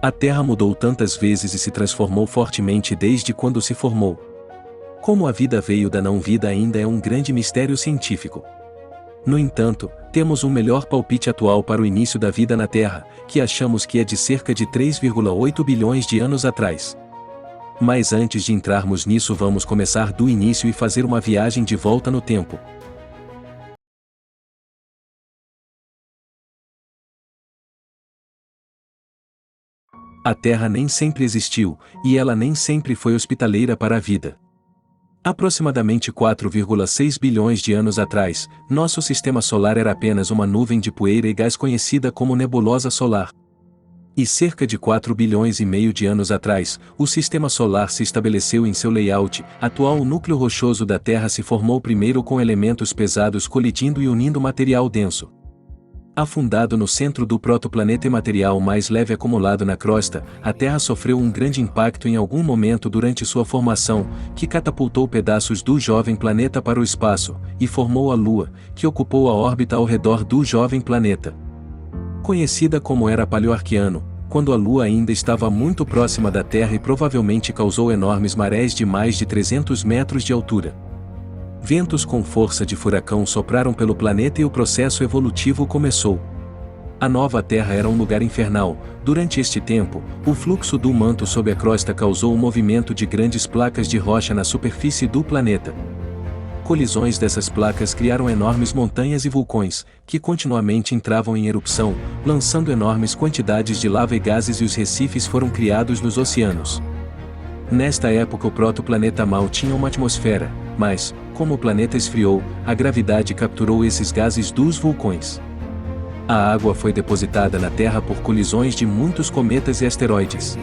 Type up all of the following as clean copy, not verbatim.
A Terra mudou tantas vezes e se transformou fortemente desde quando se formou. Como a vida veio da não-vida ainda é um grande mistério científico. No entanto, temos um melhor palpite atual para o início da vida na Terra, que achamos que é de cerca de 3,8 bilhões de anos atrás. Mas antes de entrarmos nisso, vamos começar do início e fazer uma viagem de volta no tempo. A Terra nem sempre existiu, e ela nem sempre foi hospitaleira para a vida. Aproximadamente 4,6 bilhões de anos atrás, nosso sistema solar era apenas uma nuvem de poeira e gás conhecida como nebulosa solar. E cerca de 4 bilhões e meio de anos atrás, o sistema solar se estabeleceu em seu layout atual. O núcleo rochoso da Terra se formou primeiro com elementos pesados colidindo e unindo material denso. Afundado no centro do protoplaneta e material mais leve acumulado na crosta, a Terra sofreu um grande impacto em algum momento durante sua formação, que catapultou pedaços do jovem planeta para o espaço, e formou a Lua, que ocupou a órbita ao redor do jovem planeta. Conhecida como Era Paleoarqueano, quando a Lua ainda estava muito próxima da Terra e provavelmente causou enormes marés de mais de 300 metros de altura. Ventos com força de furacão sopraram pelo planeta e o processo evolutivo começou. A nova Terra era um lugar infernal. Durante este tempo, o fluxo do manto sob a crosta causou o movimento de grandes placas de rocha na superfície do planeta. Colisões dessas placas criaram enormes montanhas e vulcões, que continuamente entravam em erupção, lançando enormes quantidades de lava e gases, e os recifes foram criados nos oceanos. Nesta época o protoplaneta mal tinha uma atmosfera, mas, como o planeta esfriou, a gravidade capturou esses gases dos vulcões. A água foi depositada na Terra por colisões de muitos cometas e asteroides.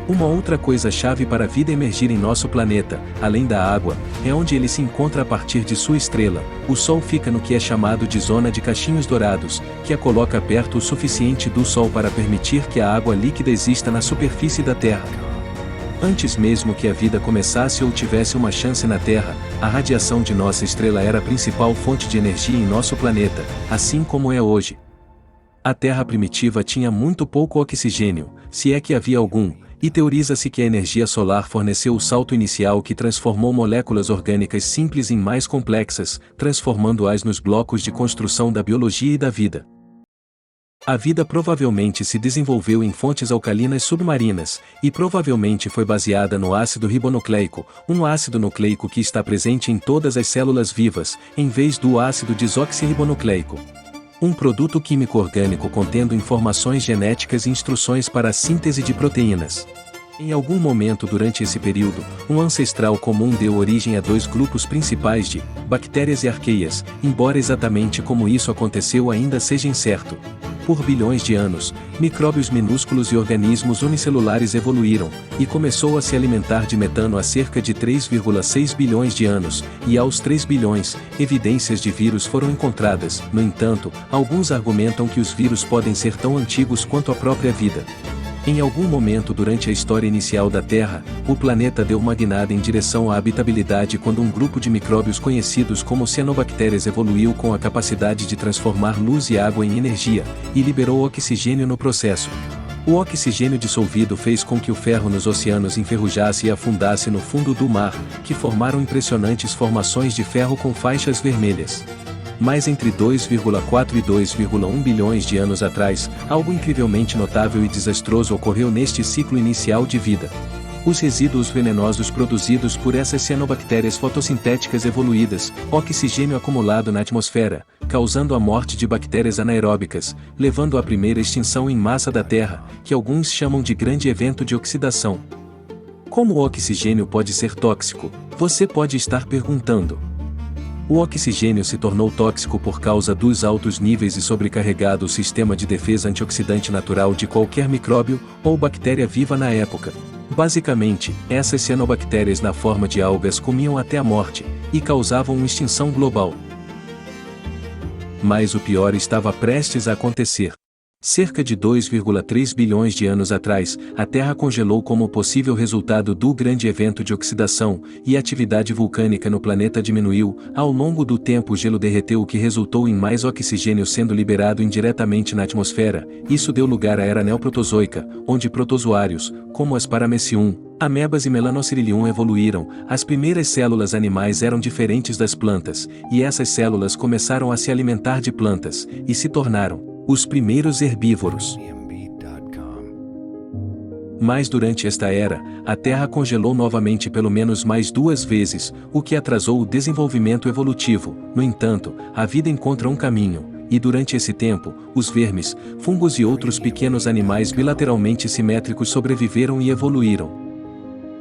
Uma outra coisa-chave para a vida emergir em nosso planeta, além da água, é onde ele se encontra a partir de sua estrela. O Sol fica no que é chamado de zona de cachinhos dourados, que a coloca perto o suficiente do Sol para permitir que a água líquida exista na superfície da Terra. Antes mesmo que a vida começasse ou tivesse uma chance na Terra, a radiação de nossa estrela era a principal fonte de energia em nosso planeta, assim como é hoje. A Terra primitiva tinha muito pouco oxigênio, se é que havia algum, e teoriza-se que a energia solar forneceu o salto inicial que transformou moléculas orgânicas simples em mais complexas, transformando-as nos blocos de construção da biologia e da vida. A vida provavelmente se desenvolveu em fontes alcalinas submarinas, e provavelmente foi baseada no ácido ribonucleico, um ácido nucleico que está presente em todas as células vivas, em vez do ácido desoxirribonucleico. Um produto químico orgânico contendo informações genéticas e instruções para a síntese de proteínas. Em algum momento durante esse período, um ancestral comum deu origem a dois grupos principais de bactérias e arqueias, embora exatamente como isso aconteceu ainda seja incerto. Por bilhões de anos, micróbios minúsculos e organismos unicelulares evoluíram, e começou a se alimentar de metano há cerca de 3,6 bilhões de anos, e aos 3 bilhões, evidências de vírus foram encontradas. No entanto, alguns argumentam que os vírus podem ser tão antigos quanto a própria vida. Em algum momento durante a história inicial da Terra, o planeta deu uma guinada em direção à habitabilidade quando um grupo de micróbios conhecidos como cianobactérias evoluiu com a capacidade de transformar luz e água em energia, e liberou oxigênio no processo. O oxigênio dissolvido fez com que o ferro nos oceanos enferrujasse e afundasse no fundo do mar, que formaram impressionantes formações de ferro com faixas vermelhas. Mas entre 2,4 e 2,1 bilhões de anos atrás, algo incrivelmente notável e desastroso ocorreu neste ciclo inicial de vida. Os resíduos venenosos produzidos por essas cianobactérias fotossintéticas evoluídas, oxigênio acumulado na atmosfera, causando a morte de bactérias anaeróbicas, levando à primeira extinção em massa da Terra, que alguns chamam de grande evento de oxidação. Como o oxigênio pode ser tóxico? Você pode estar perguntando. O oxigênio se tornou tóxico por causa dos altos níveis e sobrecarregado o sistema de defesa antioxidante natural de qualquer micróbio ou bactéria viva na época. Basicamente, essas cianobactérias na forma de algas comiam até a morte, e causavam uma extinção global. Mas o pior estava prestes a acontecer. Cerca de 2,3 bilhões de anos atrás, a Terra congelou como possível resultado do grande evento de oxidação, e a atividade vulcânica no planeta diminuiu. Ao longo do tempo o gelo derreteu, o que resultou em mais oxigênio sendo liberado indiretamente na atmosfera. Isso deu lugar à era neoprotozoica, onde protozoários, como as Paramecium, amebas e Melanocirilium evoluíram. As primeiras células animais eram diferentes das plantas, e essas células começaram a se alimentar de plantas, e se tornaram os primeiros herbívoros. Mas durante esta era, a Terra congelou novamente pelo menos mais 2 vezes, o que atrasou o desenvolvimento evolutivo. No entanto, a vida encontra um caminho, e durante esse tempo, os vermes, fungos e outros pequenos animais bilateralmente simétricos sobreviveram e evoluíram.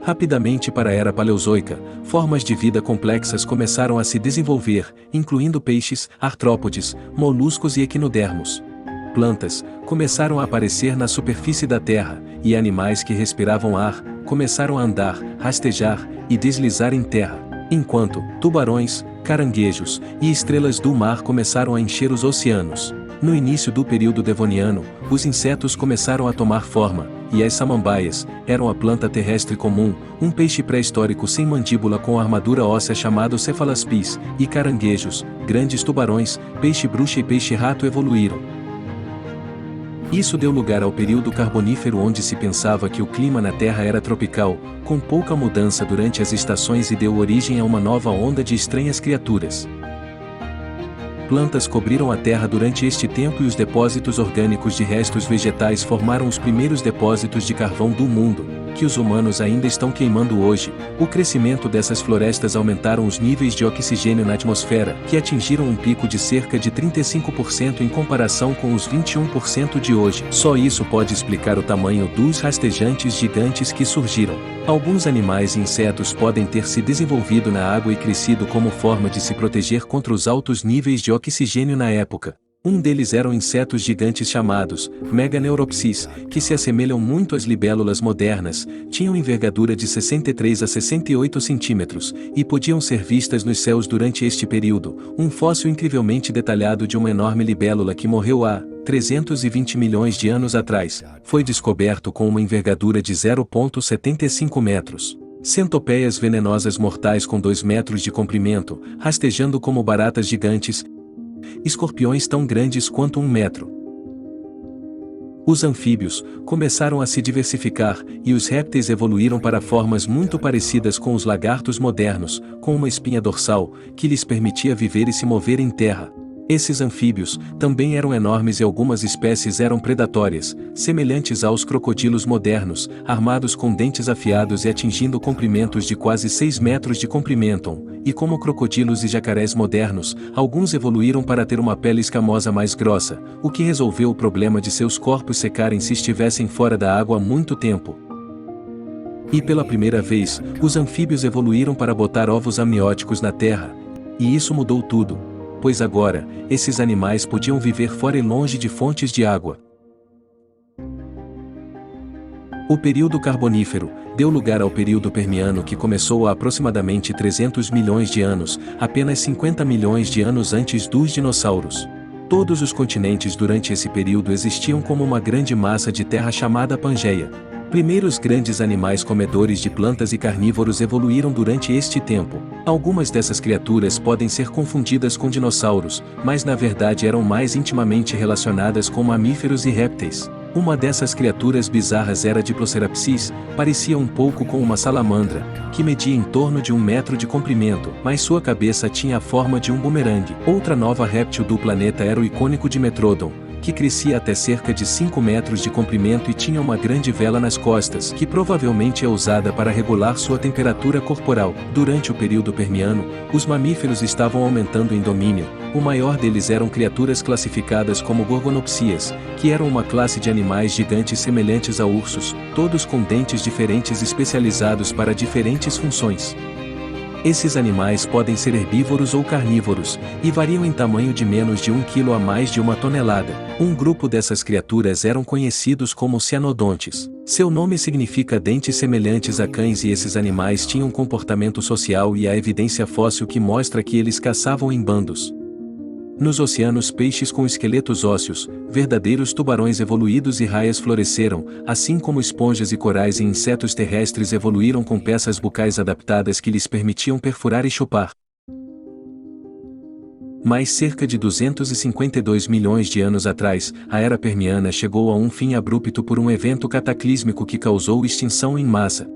Rapidamente para a Era Paleozoica, formas de vida complexas começaram a se desenvolver, incluindo peixes, artrópodes, moluscos e equinodermos. Plantas começaram a aparecer na superfície da Terra, e animais que respiravam ar começaram a andar, rastejar e deslizar em terra, enquanto tubarões, caranguejos e estrelas do mar começaram a encher os oceanos. No início do período Devoniano, os insetos começaram a tomar forma, e as samambaias eram a planta terrestre comum, um peixe pré-histórico sem mandíbula com armadura óssea chamado cephalaspis, e caranguejos, grandes tubarões, peixe-bruxa e peixe-rato evoluíram. Isso deu lugar ao período Carbonífero, onde se pensava que o clima na Terra era tropical, com pouca mudança durante as estações, e deu origem a uma nova onda de estranhas criaturas. Plantas cobriram a Terra durante este tempo, e os depósitos orgânicos de restos vegetais formaram os primeiros depósitos de carvão do mundo, que os humanos ainda estão queimando hoje. O crescimento dessas florestas aumentaram os níveis de oxigênio na atmosfera, que atingiram um pico de cerca de 35% em comparação com os 21% de hoje. Só isso pode explicar o tamanho dos rastejantes gigantes que surgiram. Alguns animais e insetos podem ter se desenvolvido na água e crescido como forma de se proteger contra os altos níveis de oxigênio na época. Um deles eram insetos gigantes chamados Meganeuropsis, que se assemelham muito às libélulas modernas, tinham envergadura de 63 a 68 centímetros, e podiam ser vistas nos céus durante este período. Um fóssil incrivelmente detalhado de uma enorme libélula que morreu há 320 milhões de anos atrás, foi descoberto com uma envergadura de 0,75 metros. Centopeias venenosas mortais com 2 metros de comprimento, rastejando como baratas gigantes, escorpiões tão grandes quanto 1 metro. Os anfíbios começaram a se diversificar, e os répteis evoluíram para formas muito parecidas com os lagartos modernos, com uma espinha dorsal, que lhes permitia viver e se mover em terra. Esses anfíbios também eram enormes, e algumas espécies eram predatórias, semelhantes aos crocodilos modernos, armados com dentes afiados e atingindo comprimentos de quase 6 metros de comprimento. E como crocodilos e jacarés modernos, alguns evoluíram para ter uma pele escamosa mais grossa, o que resolveu o problema de seus corpos secarem se estivessem fora da água há muito tempo. E pela primeira vez, os anfíbios evoluíram para botar ovos amnióticos na terra. E isso mudou tudo, pois agora, esses animais podiam viver fora e longe de fontes de água. O período Carbonífero deu lugar ao período Permiano, que começou há aproximadamente 300 milhões de anos, apenas 50 milhões de anos antes dos dinossauros. Todos os continentes durante esse período existiam como uma grande massa de terra chamada Pangeia. Primeiros grandes animais comedores de plantas e carnívoros evoluíram durante este tempo. Algumas dessas criaturas podem ser confundidas com dinossauros, mas na verdade eram mais intimamente relacionadas com mamíferos e répteis. Uma dessas criaturas bizarras era Diplocerapsis, parecia um pouco com uma salamandra, que media em torno de 1 metro de comprimento, mas sua cabeça tinha a forma de um bumerangue. Outra nova réptil do planeta era o icônico Dimetrodon, que crescia até cerca de 5 metros de comprimento e tinha uma grande vela nas costas, que provavelmente é usada para regular sua temperatura corporal. Durante o período Permiano, os mamíferos estavam aumentando em domínio. O maior deles eram criaturas classificadas como Gorgonopsias, que eram uma classe de animais gigantes semelhantes a ursos, todos com dentes diferentes especializados para diferentes funções. Esses animais podem ser herbívoros ou carnívoros, e variam em tamanho de menos de 1 quilo a mais de 1 tonelada. Um grupo dessas criaturas eram conhecidos como cianodontes. Seu nome significa dentes semelhantes a cães, e esses animais tinham comportamento social, e há evidência fóssil que mostra que eles caçavam em bandos. Nos oceanos, peixes com esqueletos ósseos, verdadeiros tubarões evoluídos e raias floresceram, assim como esponjas e corais e insetos terrestres evoluíram com peças bucais adaptadas que lhes permitiam perfurar e chupar. Mas cerca de 252 milhões de anos atrás, a Era Permiana chegou a um fim abrupto por um evento cataclísmico que causou extinção em massa.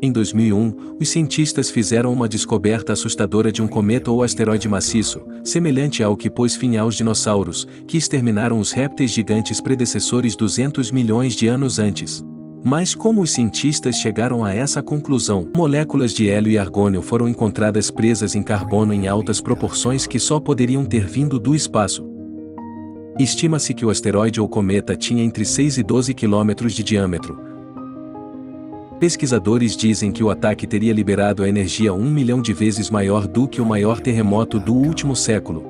Em 2001, os cientistas fizeram uma descoberta assustadora de um cometa ou asteroide maciço, semelhante ao que pôs fim aos dinossauros, que exterminaram os répteis gigantes predecessores 200 milhões de anos antes. Mas como os cientistas chegaram a essa conclusão? Moléculas de hélio e argônio foram encontradas presas em carbono em altas proporções que só poderiam ter vindo do espaço. Estima-se que o asteroide ou cometa tinha entre 6 e 12 quilômetros de diâmetro. Pesquisadores dizem que o ataque teria liberado a energia 1 milhão de vezes maior do que o maior terremoto do último século.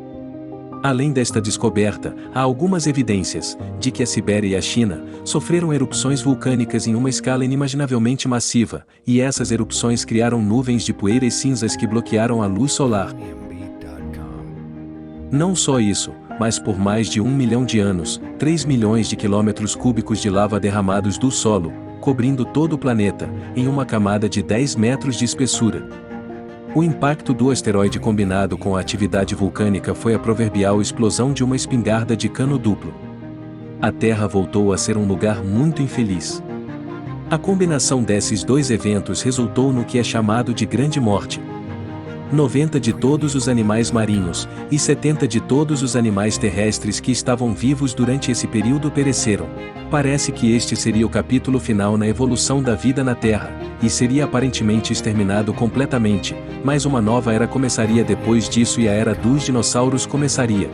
Além desta descoberta, há algumas evidências de que a Sibéria e a China sofreram erupções vulcânicas em uma escala inimaginavelmente massiva, e essas erupções criaram nuvens de poeira e cinzas que bloquearam a luz solar. Não só isso, mas por mais de 1 milhão de anos, 3 milhões de quilômetros cúbicos de lava derramados do solo, cobrindo todo o planeta, em uma camada de 10 metros de espessura. O impacto do asteroide combinado com a atividade vulcânica foi a proverbial explosão de uma espingarda de cano duplo. A Terra voltou a ser um lugar muito infeliz. A combinação desses dois eventos resultou no que é chamado de Grande Morte. 90 de todos os animais marinhos, e 70 de todos os animais terrestres que estavam vivos durante esse período pereceram. Parece que este seria o capítulo final na evolução da vida na Terra, e seria aparentemente exterminado completamente, mas uma nova era começaria depois disso e a Era dos Dinossauros começaria.